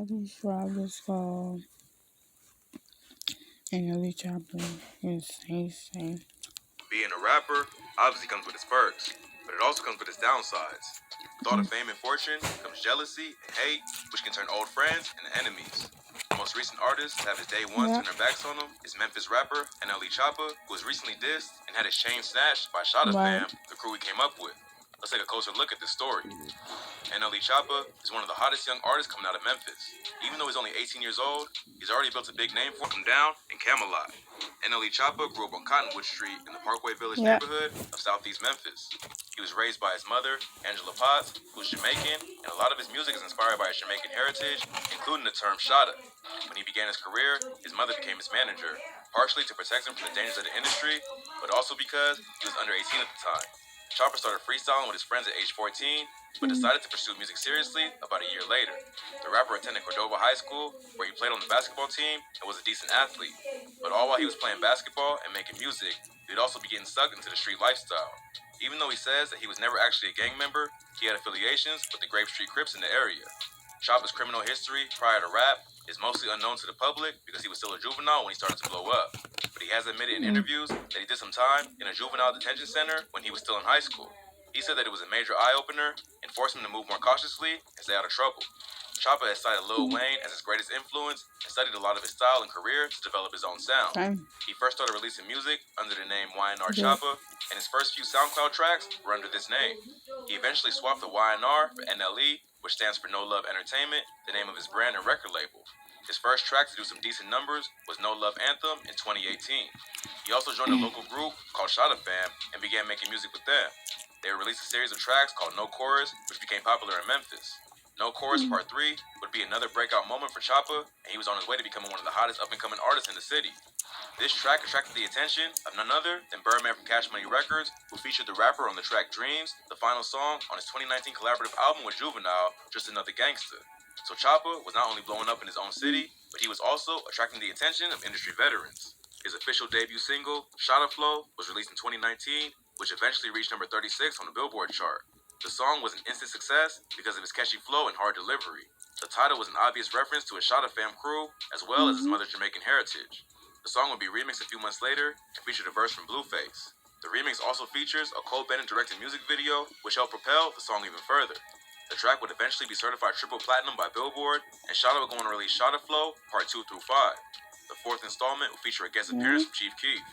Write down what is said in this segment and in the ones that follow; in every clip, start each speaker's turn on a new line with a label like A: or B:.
A: These rappers called NLE Choppa. Insane.
B: Being a rapper obviously comes with its perks, but it also comes with its downsides. With all the fame and fortune comes jealousy and hate, which can turn old friends into enemies. The most recent artist to have his day one turn their backs on him is Memphis rapper NLE Choppa, who was recently dissed and had his chain snatched by Shotta fam, the crew he came up with. Let's take a closer look at this story. NLE Choppa is one of the hottest young artists coming out of Memphis. Even though he's only 18 years old, he's already built a big name for him down in Camelot. NLE Choppa grew up on Cottonwood Street in the Parkway Village neighborhood of Southeast Memphis. He was raised by his mother, Angela Potts, who's Jamaican, and a lot of his music is inspired by his Jamaican heritage, including the term Shotta. When he began his career, his mother became his manager, partially to protect him from the dangers of the industry, but also because he was under 18 at the time. Choppa started freestyling with his friends at age 14, but decided to pursue music seriously about a year later. The rapper attended Cordova High School, where he played on the basketball team and was a decent athlete. But all while he was playing basketball and making music, he'd also be getting sucked into the street lifestyle. Even though he says that he was never actually a gang member, he had affiliations with the Grape Street Crips in the area. Choppa's criminal history prior to rap is mostly unknown to the public because he was still a juvenile when he started to blow up. But he has admitted in interviews that he did some time in a juvenile detention center when he was still in high school. He said that it was a major eye-opener and forced him to move more cautiously and stay out of trouble. Choppa has cited Lil Wayne as his greatest influence and studied a lot of his style and career to develop his own sound. He first started releasing music under the name YNR Choppa, and his first few SoundCloud tracks were under this name. He eventually swapped the YNR for NLE, which stands for No Love Entertainment, the name of his brand and record label. His first track to do some decent numbers was No Love Anthem in 2018. He also joined a local group called Shotta Fam and began making music with them. They released a series of tracks called No Chorus, which became popular in Memphis. No Chorus Part 3 would be another breakout moment for Choppa, and he was on his way to becoming one of the hottest up-and-coming artists in the city. This track attracted the attention of none other than Birdman from Cash Money Records, who featured the rapper on the track Dreams, the final song on his 2019 collaborative album with Juvenile, Just Another Gangster. So Choppa was not only blowing up in his own city, but he was also attracting the attention of industry veterans. His official debut single, Shotta Flow, was released in 2019, which eventually reached number 36 on the Billboard chart. The song was an instant success because of his catchy flow and hard delivery. The title was an obvious reference to his Shotta fam crew, as well as his mother's Jamaican heritage. The song would be remixed a few months later and featured a verse from Blueface. The remix also features a Cole Bennett directed music video, which helped propel the song even further. The track would eventually be certified triple platinum by Billboard, and Shotta would go on to release Shotta Flow Part 2 through 5. The fourth installment would feature a guest appearance from Chief Keef.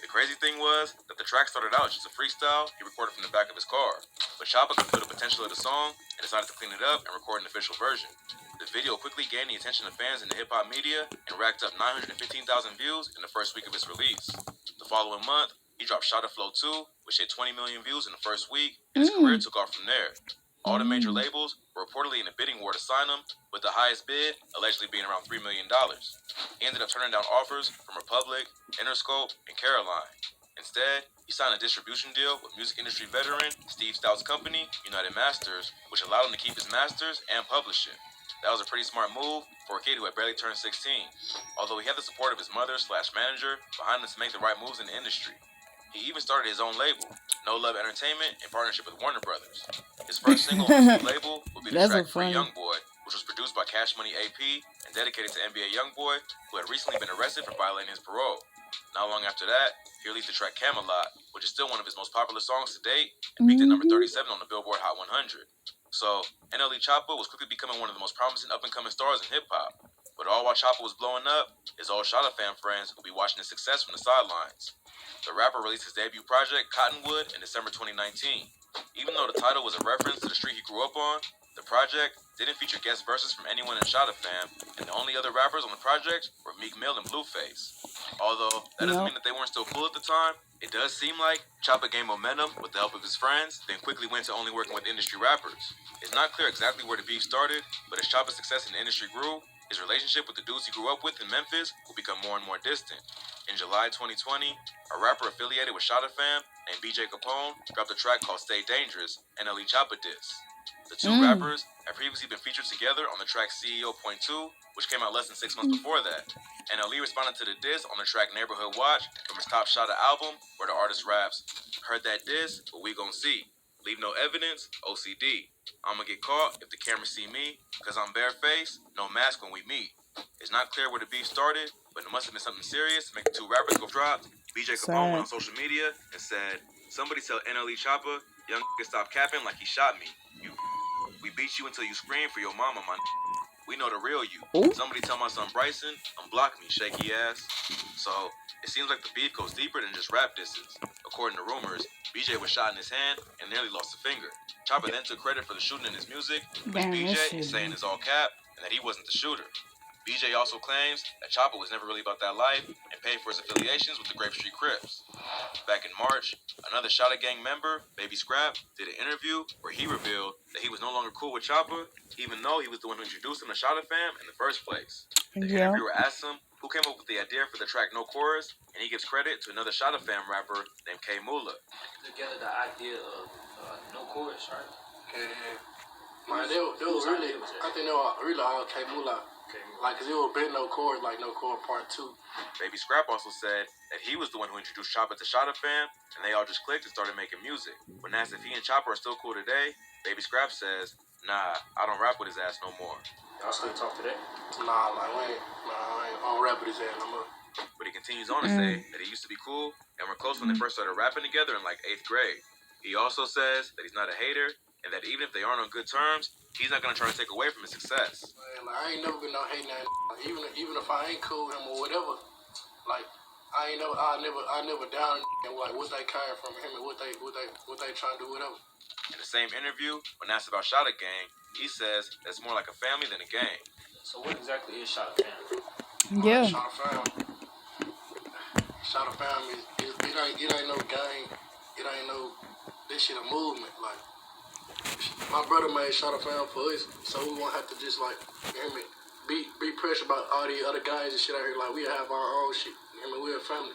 B: The crazy thing was that the track started out as just a freestyle he recorded from the back of his car, but Choppa could feel the potential of the song and decided to clean it up and record an official version. The video quickly gained the attention of fans in the hip-hop media and racked up 915,000 views in the first week of its release. The following month, he dropped Shotta Flow 2, which hit 20 million views in the first week, and his career took off from there. All the major labels were reportedly in a bidding war to sign him, with the highest bid allegedly being around $3 million. He ended up turning down offers from Republic, Interscope, and Caroline. Instead, he signed a distribution deal with music industry veteran Steve Stout's company, United Masters, which allowed him to keep his masters and publishing. That was a pretty smart move for a kid who had barely turned 16, although he had the support of his mother/manager behind him to make the right moves in the industry. He even started his own label, No Love Entertainment, in partnership with Warner Brothers. His first single on his new label would be the track Free Young Boy, which was produced by Cash Money AP and dedicated to NBA Youngboy, who had recently been arrested for violating his parole. Not long after that, he released the track Camelot, which is still one of his most popular songs to date, and peaked at number 37 on the Billboard Hot 100. So, NLE Choppa was quickly becoming one of the most promising up-and-coming stars in hip-hop. But all while Choppa was blowing up, his old Shotta fam friends would be watching his success from the sidelines. The rapper released his debut project, Cottonwood, in December 2019. Even though the title was a reference to the street he grew up on, the project didn't feature guest verses from anyone in Shotta fam, and the only other rappers on the project were Meek Mill and Blueface. Although that doesn't mean that they weren't still cool at the time, it does seem like Choppa gained momentum with the help of his friends, then quickly went to only working with industry rappers. It's not clear exactly where the beef started, but as Choppa's success in the industry grew, his relationship with the dudes he grew up with in Memphis would become more and more distant. In July 2020, a rapper affiliated with Shotta fam named BJ Capone dropped a track called Stay Dangerous, NLE Choppa diss. The two rappers had previously been featured together on the track CEO Point 2, which came out less than 6 months before that. NLE responded to the diss on the track Neighborhood Watch from his Top Shotta album, where the artist raps, "Heard that diss, but we gon' see." Leave no evidence, OCD. I'ma get caught if the cameras see me, cause I'm barefaced, no mask when we meet. It's not clear where the beef started, but it must have been something serious to make the two rappers go drop. BJ Capone went on social media and said, "Somebody tell NLE Choppa, young stop capping like he shot me. We beat you until you scream for your mama, my we know the real you.
A: Ooh.
B: Somebody tell my son Bryson, unblock me, shaky ass." So, it seems like the beef goes deeper than just rap disses. According to rumors, BJ was shot in his hand and nearly lost a finger. Choppa then took credit for the shooting in his music, which BJ is saying is all cap and that he wasn't the shooter. BJ also claims that Choppa was never really about that life and paid for his affiliations with the Grape Street Crips. Back in March, another Shotta gang member, Baby Scrap, did an interview where he revealed that he was no longer cool with Choppa, even though he was the one who introduced him to Shotta fam in the first place. The interviewer asked him who came up with the idea for the track No Chorus, and he gives credit to another Shotta fam rapper named K Mula.
C: Together the idea of No Chorus, right?
D: Yeah. Man, they was really, I think they were really all K Mula. Like, cause it was been No Chorus, like No Chorus Part 2.
B: Baby Scrap also said that he was the one who introduced Choppa to Shotta fam, and they all just clicked and started making music. When asked if he and Choppa are still cool today, Baby Scrap says, "Nah, I don't rap with his ass no more."
C: Y'all still talk today?
D: Nah, like, I don't rap with his ass no more.
B: But he continues on to say that he used to be cool and were close when they first started rapping together in like 8th grade. He also says that he's not a hater and that even if they aren't on good terms, he's not gonna try to take away from his success.
D: Man, like, I ain't never been no hating ass. Like, even if I ain't cool with him or whatever, like I never down and like what they came from him and what they trying to do, whatever.
B: In the same interview, when asked about Shotta Gang, he says that it's more like a family than a gang.
C: So what exactly is Shotta fam?
A: Yeah.
D: Shotta fam. Shotta fam it ain't no gang. It ain't no this shit a movement. Like my brother made Shotta fam for us, so we won't have to just like be pressure about all these other guys and shit out here. Like we have our own shit. We're a family.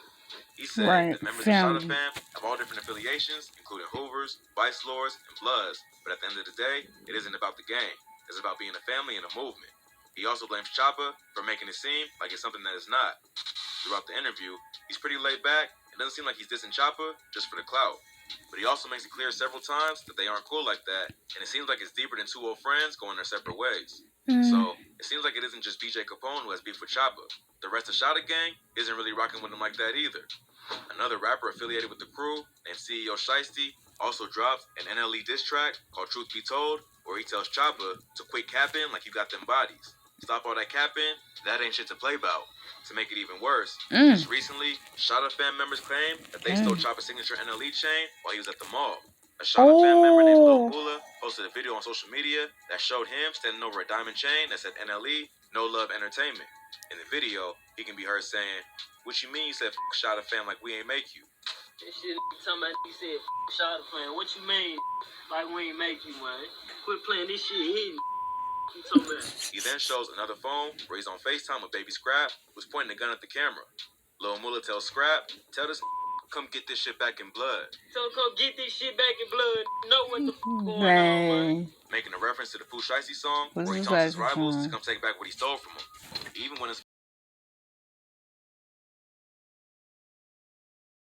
B: He said that members of Shotta fam have all different affiliations, including Hoovers, Vice Lords, and Bloods. But at the end of the day, it isn't about the gang. It's about being a family and a movement. He also blames Choppa for making it seem like it's something that it's not. Throughout the interview, he's pretty laid back. It doesn't seem like he's dissing Choppa just for the clout. But he also makes it clear several times that they aren't cool like that, and it seems like it's deeper than two old friends going their separate ways. So, it seems like it isn't just BJ Capone who has beef with Choppa. The rest of Shotta gang isn't really rocking with him like that either. Another rapper affiliated with the crew, named CEO Shiesty, also dropped an NLE diss track called Truth Be Told, where he tells Choppa to quit capping like you got them bodies. Stop all that capping, that ain't shit to play about. To make it even worse, just recently, Shotta fam members claim that they stole Choppa's signature NLE chain while he was at the mall. A Shotta fam member named Lil Mula posted a video on social media that showed him standing over a diamond chain that said NLE, No Love Entertainment. In the video, he can be heard saying, "What you mean you said f*** Shotta fam like we ain't make you?"
C: This shit talking about he said f*** Shotta fam. What you mean like we ain't make you, man? Quit playing this shit hidden.
B: He then shows another phone where he's on FaceTime with Baby Scrap, who's pointing a gun at the camera. Lil Mula tells Scrap, "Tell this come get this shit back in blood."
C: So come get this shit back in blood. Know what the f*** going on, man.
B: Making a reference to the Pooh Shiesty song, where he tells his rivals to come take back what he stole from him. Even when his